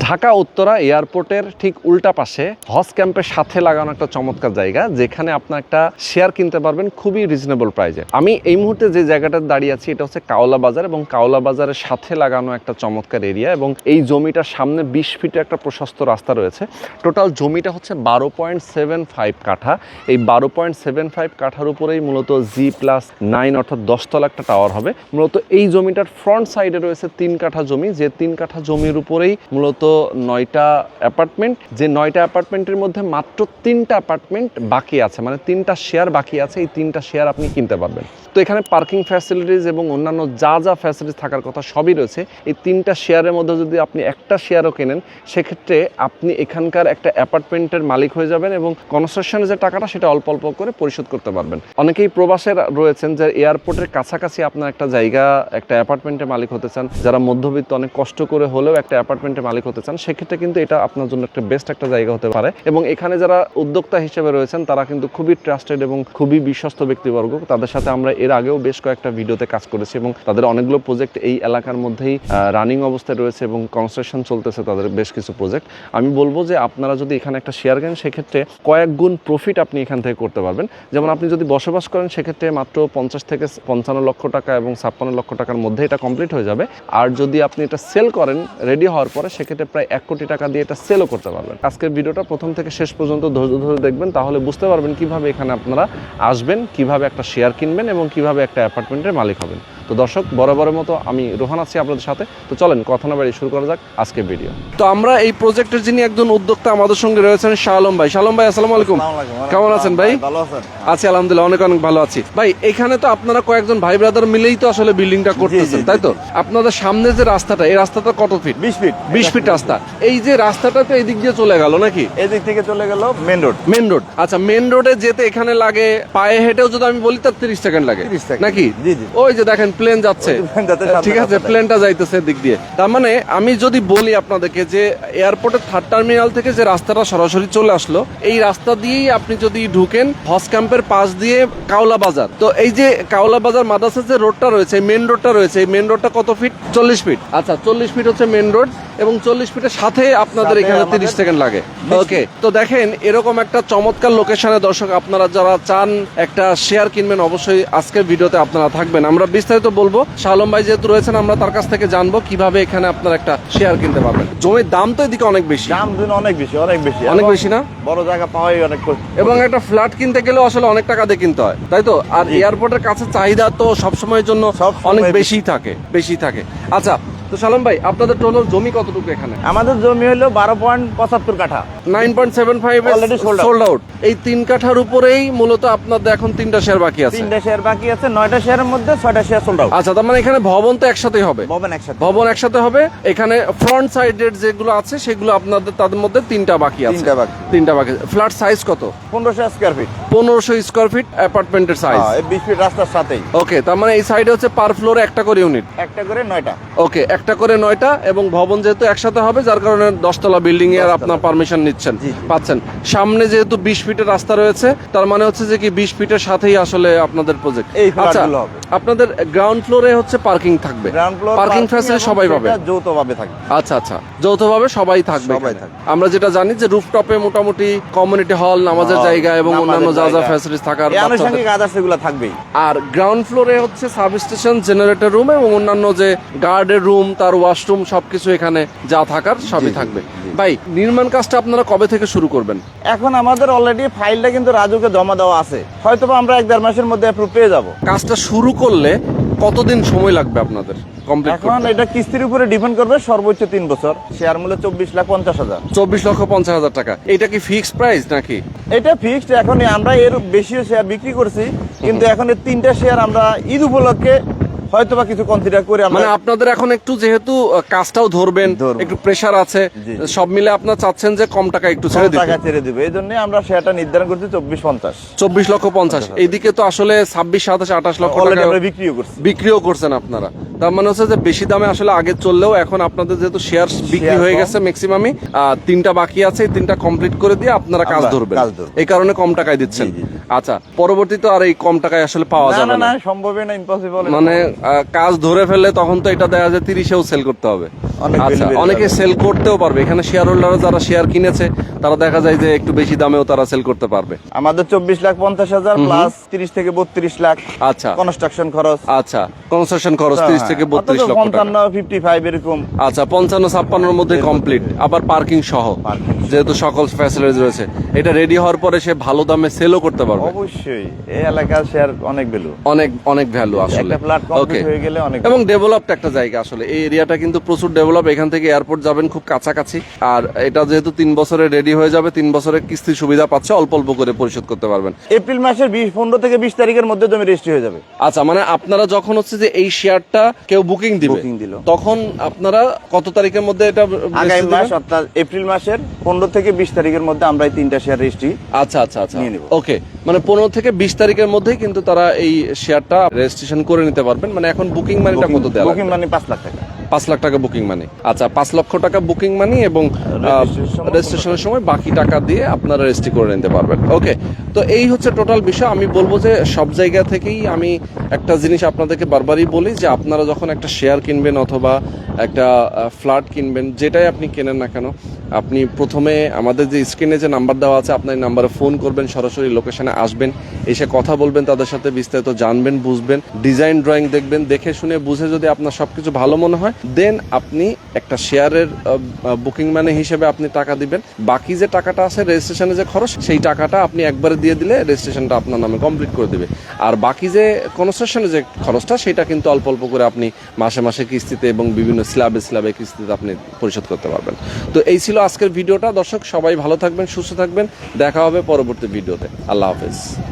ঢাকা উত্তরা এয়ারপোর্টের ঠিক উল্টা পাশে হজ ক্যাম্পের সাথে লাগানো একটা চমৎকার জায়গা, যেখানে আপনার একটা শেয়ার কিনতে পারবেন খুবই রিজনেবল প্রাইসে। আমি এই মুহূর্তে যে জায়গাটাতে দাঁড়িয়ে আছি এটা হচ্ছে কাওলা বাজার, এবং কাওলা বাজারের সাথে লাগানো একটা চমৎকার এরিয়া, এবং এই জমিটার সামনে 20 ফিটের একটা প্রশস্ত রাস্তা রয়েছে। টোটাল জমিটা হচ্ছে 12.75 কাঠা। এই 12.75 কাঠার উপরেই মূলত G+9 অর্থাৎ 10 তলা একটা টাওয়ার হবে। মূলত এই জমিটার ফ্রন্ট সাইডে রয়েছে 3 কাঠা জমি, যে 3 কাঠা জমির উপরেই মূলত 9টা অ্যাপার্টমেন্ট, যে 9টা অ্যাপার্টমেন্টের মধ্যে মাত্র 3টা অ্যাপার্টমেন্ট বাকি আছে, মানে 3টা শেয়ার বাকি আছে। এই 3টা শেয়ার আপনি কিনতে পারবেন। তো এখানে পার্কিং ফ্যাসিলিটিস এবং অন্যান্য যা যা ফ্যাসিলিটিস থাকার কথা সবই রয়েছে। এই 3টা শেয়ারের মধ্যে যদি আপনি একটা শেয়ারও কেনেন, সেক্ষেত্রে আপনি এখানকার একটা অ্যাপার্টমেন্টের মালিক হয়ে যাবেন, এবং কনস্ট্রাকশনের যে টাকাটা সেটা অল্প অল্প করে পরিশোধ করতে পারবেন। অনেকেই প্রবাসে রয়েছেন যে এয়ারপোর্টের কাছাকাছি আপনার একটা জায়গা, একটা অ্যাপার্টমেন্টের মালিক হতে চান, যারা মধ্যবিত্ত অনেক কষ্ট করে হলেও একটা অ্যাপার্টমেন্টের মালিক হতে চান, সেক্ষেত্রে কিন্তু এটা আপনার জন্য একটা বেস্ট একটা জায়গা হতে পারে। এবং এখানে যারা উদ্যোক্তা হিসেবে রয়েছেন তারা কিন্তু খুবই ট্রাস্টেড এবং খুবই বিশ্বস্ত ব্যক্তিবর্গ। তাদের সাথে আমরা এর আগেও বেশ কয়েকটা ভিডিওতে কাজ করেছি, এবং তাদের অনেকগুলো প্রজেক্ট এই এলাকার মধ্যেই রানিং অবস্থায় রয়েছে এবং কনস্ট্রাকশন চলতেছে তাদের বেশ কিছু প্রজেক্ট। আমি বলবো যে আপনারা যদি এখানে একটা শেয়ার কেন, সেক্ষেত্রে কয়েক গুণ প্রফিট আপনি এখান থেকে করতে পারবেন। যেমন আপনি যদি বসবাস করেন, সেক্ষেত্রে মাত্র 50 থেকে 55 লক্ষ টাকা এবং 56 লক্ষ টাকার মধ্যে এটা কমপ্লিট হয়ে যাবে। আর যদি আপনি এটা সেল করেন রেডি হওয়ার পরে, সেক্ষেত্রে প্রায় 1 কোটি টাকা দিয়ে এটা সেলও করতে পারবেন। আজকের ভিডিওটা প্রথম থেকে শেষ পর্যন্ত ধৈর্য ধরে দেখবেন, তাহলে বুঝতে পারবেন কিভাবে এখানে আপনারা আসবেন, কিভাবে একটা শেয়ার কিনবেন এবং কিভাবে একটা অ্যাপার্টমেন্টের মালিক হবেন। তো দর্শক, বরাবরের মতো আমি রোহান আছি আপনাদের সাথে। তো চলেন কথা না বাড়িয়ে শুরু করা যাক আজকের ভিডিও। তো আমরা এই প্রজেক্টের যিনি একজন উদ্যোক্তা আমাদের সঙ্গে রয়েছেন, শাহ আলম ভাই। শাহ আলম ভাই, আসসালামু আলাইকুম। কেমন আছেন ভাই? ভালো আছেন? আছি আলহামদুলিল্লাহ, অনেক অনেক ভালো আছি ভাই। এখানে তো আপনারা কয়েকজন ভাই ব্রাদার মিলেই তো আসলে বিল্ডিংটা করতেছেন, তাই তো? আপনাদের সামনে যে রাস্তাটা, এই রাস্তাটা কত ফিট? 20 ফিট। 20 ফিট রাস্তা। এই যে রাস্তাটা তো এদিক দিয়ে চলে গেল নাকি? এদিক থেকে চলে গেল মেন রোড। মেন রোড, আচ্ছা। মেন রোডে যেতে এখানে লাগে, পায়ে হেঁটেও যদি আমি বলি তার 30 সেকেন্ড লাগে 30 সেকেন্ড নাকি? জি জি। ওই যে দেখেন প্লেন যাচ্ছে, ঠিক আছে, প্লেনটা যাইতেছে দিক দিয়ে। তার মানে আমি যদি বলি আপনাদেরকে যে এয়ারপোর্টের 3rd টার্মিনাল থেকে যে রাস্তাটা সরাসরি চলে আসলো, এই রাস্তা দিয়েই আপনি যদি ঢুকেন হজ ক্যাম্পের পাশ দিয়ে কাওলা বাজার, তো এই যে কাওলা বাজার মাদ্রাসার যে রোডটা রয়েছে, মেন রোডটা রয়েছে, এই মেন রোডটা কত ফিট? 40 ফিট। আচ্ছা, 40 ফিট হচ্ছে মেন রোড, এবং 40 ফিটের সাথে আপনাদের এখানে 30 সেকেন্ড লাগে। ওকে, তো দেখেন এরকম একটা চমৎকার লোকেশনে দর্শক আপনারা যারা চান একটা শেয়ার কিনবেন, অবশ্যই আজকের ভিডিওতে আপনারা থাকবেন। আমরা বিস্তারিত বলবো। শাহ আলম ভাই যেহেতু রয়েছেন, আমরা তার কাছ থেকে জানবো কিভাবে এখানে আপনারা একটা শেয়ার কিনতে পারবেন। জমির দাম তো এদিকে অনেক বেশি, দাম অনেক বেশি, অনেক বেশি, অনেক বেশি না? বড় জায়গা পাওয়াই অনেক কষ্ট, এবং একটা ফ্ল্যাট কিনতে গেলেও আসলে অনেক টাকা দিয়ে কিনতে হয়, তাই তো? আর এয়ারপোর্টের কাছে চাহিদা তো সবসময়ের জন্য অনেক বেশি থাকে। আচ্ছা, তো শালম ভাই, আপনাদের টোটাল জমি কতটুকু এখানে? আমাদের জমি হলো 12.75 কাঠা। 9.75 অলরেডি সোল্ড আউট। এই 3 কাঠার উপরেই মূলত আপনাদের এখন 3টা শেয়ার বাকি আছে। 3টা শেয়ার বাকি আছে, 9টা শেয়ারের মধ্যে 6টা শেয়ার সোল্ড আউট। আচ্ছা, তার মানে এখানে ভবন তো একসাথেই হবে? ভবন একসাথে হবে। এখানে ফ্রন্ট সাইডের যেগুলো আছে সেগুলো আপনাদের, তাদের মধ্যে 3টা বাকি আছে। 3টা বাকি। ফ্ল্যাট সাইজ কত? 1500 স্কয়ার ফিট। 1500 স্কয়ার ফিট অ্যাপার্টমেন্টের সাইজ। 20 ফিট রাস্তার সাথেই। ওকে, তার মানে এই সাইডে হচ্ছে পার ফ্লোরে একটা করে ইউনিট, একটা করে 9টা। ওকে, একটা করে 9টা, এবং ভবন যেহেতু একসাথে হবে যার কারণে 10 তলা বিল্ডিং এর আপনার পারমিশন নিচ্ছেন, পাচ্ছেন। সামনে যেহেতু 20 ফিটের রাস্তা রয়েছে, তার মানে হচ্ছে যে কি 20 ফিটের সাথেই আসলে আপনাদের প্রজেক্ট। আচ্ছা, আপনাদের গ্রাউন্ড ফ্লোরে হচ্ছে পার্কিং থাকবে, পার্কিং ফ্যাসিলিটি সবাই পাবে, যৌথভাবে থাকবে। আচ্ছা, যৌথভাবে সবাই থাকবে। আমরা যেটা জানি যে রুফটপে মোটামুটি কমিউনিটি হল, নামাজের জায়গা এবং অন্যান্য যা যা ফ্যাসিলিটি থাকার থাকবেই। আর গ্রাউন্ড ফ্লোরে হচ্ছে সাবস্টেশন, জেনারেটর রুম এবং অন্যান্য যে গার্ডের রুম, তার ওয়াশরুম, সবকিছু এখানে যা থাকার সবই থাকবে। ভাই, নির্মাণ কাজটা আপনারা কবে থেকে শুরু করবেন? এখন আমাদের অলরেডি ফাইলটা কিন্তু রাজুকে জমা দেওয়া আছে, হয়তো আমরা 1-1.5 মাসের মধ্যে অ্যাপ্রুভ পেয়ে যাব। কাজটা শুরু করলে কতদিন সময় লাগবে আপনাদের কমপ্লিট করতে? এখন এটা কিস্তির উপরে ডিপেন্ড করবে, সর্বোচ্চ 3 বছর। শেয়ার মূল্য 24,50,000। 24,50,000 টাকা। এটা কি ফিক্সড প্রাইস নাকি? এটা ফিক্সড। এখন আমরা এর বেশিও শেয়ার বিক্রি করছি, কিন্তু এখন এই 3টা শেয়ার আমরা ঈদ উপলক্ষে হয়তো বা কিছু কনসিডার করে, মানে আপনাদের এখন একটু যেহেতু কাজটাও ধরবেন, একটু প্রেসার আছে, সব মিলে আপনারা চাচ্ছেন যে কম টাকা একটু ছেড়ে দিব। এই জন্য আমরা শেয়ারটা নির্ধারণ করছি 24,50,000। এইদিকে তো আসলে 26, 27, 28 লক্ষ টাকা বিক্রিও করছেন আপনারা। তার মানে হচ্ছে যে বেশি দামে আসলে আগে চললেও এখন আপনাদের যেহেতু শেয়ার বিক্রি হয়ে গেছে ম্যাক্সিমামই, 3টা বাকি আছে, এই 3টা কমপ্লিট করে দিয়ে আপনারা কাজ ধরবেন, এই কারণে কম টাকায় দিচ্ছেন। আচ্ছা, পরবর্তীতে আর এই কম টাকায় আসলে পাওয়া যাবে না? সম্ভবই না, ইম্পসিবল। মানে কাজ ধরে ফেললে তখন তো এটা দেখা যায় 30-এও সেল করতে হবে। অনেক আচ্ছা, value বেড়ে অনেকে যাবে। সেল করতেও পারবে এখানে শেয়ার হোল্ডাররা যারা শেয়ার কিনেছে তারা দেখা যায় যে একটু বেশি দামেও তারা সেল করতে পারবে। আমাদের 24,50,000 প্লাস 30 থেকে 32 লাখ আচ্ছা কনস্ট্রাকশন খরচ। আচ্ছা, কনস্ট্রাকশন খরচ 30 থেকে 32 লক্ষ টাকা। 55, 55 এরকম। আচ্ছা, 55-56 মধ্যে কমপ্লিট, আবার পার্কিং সহ, Parking। যেহেতু সকল ফ্যাসিলিটিস রয়েছে। এটা রেডি হওয়ার পরে সে ভালো দামে সেলও করতে পারবে। অবশ্যই এই এলাকার শেয়ার অনেক ভ্যালু। অনেক অনেক ভ্যালু আসলে। একটা ফ্ল্যাট কমপ্লিট হয়ে গেলে অনেক। এবং ডেভেলপড একটা জায়গা আসলে, এই এরিয়াটা কিন্তু প্রচুর ডেভেলপ। এখান থেকে এয়ারপোর্ট যাবেন খুব কাছাকাছি। আর এটা যেহেতু 3 বছরে রেডি হয়ে যাবে, 3 বছরের কিস্তির সুবিধা পাচ্ছে, অল্প অল্প করে পরিশোধ করতে পারবেন। এপ্রিল মাসের 15 থেকে 20 তারিখের মধ্যে জমি রেজিস্ট্রি হয়ে যাবে। আচ্ছা, মানে আপনারা যখন হচ্ছে যে এই শেয়ারটা কেউ বুকিং দিবে, বুকিং দিল, তখন আপনারা কত তারিখের মধ্যে এটা আগামী registry মাস দিবেন? অর্থাৎ এপ্রিল মাসের 15 থেকে 20 তারিখের মধ্যে আমরা এই 3টা শেয়ার রেজিস্ট্রি আচ্ছা আচ্ছা আচ্ছা, নিয়ে নিব। ওকে। মানে 15 থেকে 20 তারিখের মধ্যেই কিন্তু তারা এই শেয়ারটা রেজিস্ট্রেশন করে নিতে পারবেন। মানে এখন বুকিং মানিটা কত দেওয়া বুকিং লাগবে? মানে 5 লাখ টাকা। 5 লাখ টাকা বুকিং মানি। আচ্ছা, 5 লক্ষ টাকা বুকিং মানি এবং রেজিস্ট্রেশনের সময় বাকি টাকা দিয়ে আপনারা রেজিস্ট্রি করে নিতে পারবেন। ওকে, তো এই হচ্ছে টোটাল বিষয়। আমি বলবো যে সব জায়গা থেকেই আমি একটা জিনিস আপনাদেরকে বারবারই বলি যে আপনারা যখন একটা শেয়ার কিনবেন অথবা একটা ফ্ল্যাট কিনবেন, যেটাই আপনি কেনেন না কেন, আপনি প্রথমে আমাদের যে স্ক্রিনে যে নাম্বার দেওয়া আছে, আপনার এই নাম্বারে ফোন করবেন, সরাসরি লোকেশনে আসবেন, এসে কথা বলবেন, তাদের সাথে বিস্তারিত জানবেন, বুঝবেন, ডিজাইন ড্রয়িং দেখবেন, দেখে শুনে বুঝে যদি আপনার সবকিছু ভালো মনে হয়, দেন আপনি একটা শেয়ারের বুকিং মানে হিসেবে আপনি টাকা দিবেন। বাকি যে টাকাটা আছে রেজিস্ট্রেশনে যে খরচ, সেই টাকাটা আপনি একবারে দিয়ে দিলে রেজিস্ট্রেশনটা আপনার নামে কমপ্লিট করে দিবে। আর বাকি যে কনস্ট্রাকশনের যে খরচটা, সেটা কিন্তু অল্প অল্প করে আপনি মাসে মাসে কিস্তিতে এবং বিভিন্ন স্ল্যাবে স্ল্যাবে কিস্তিতে আপনি পরিশোধ করতে পারবেন। তো এই ছিল আজকের ভিডিওটা। দর্শক সবাই ভালো থাকবেন, সুস্থ থাকবেন, দেখা হবে পরবর্তী ভিডিওতে। আল্লাহ হাফেজ।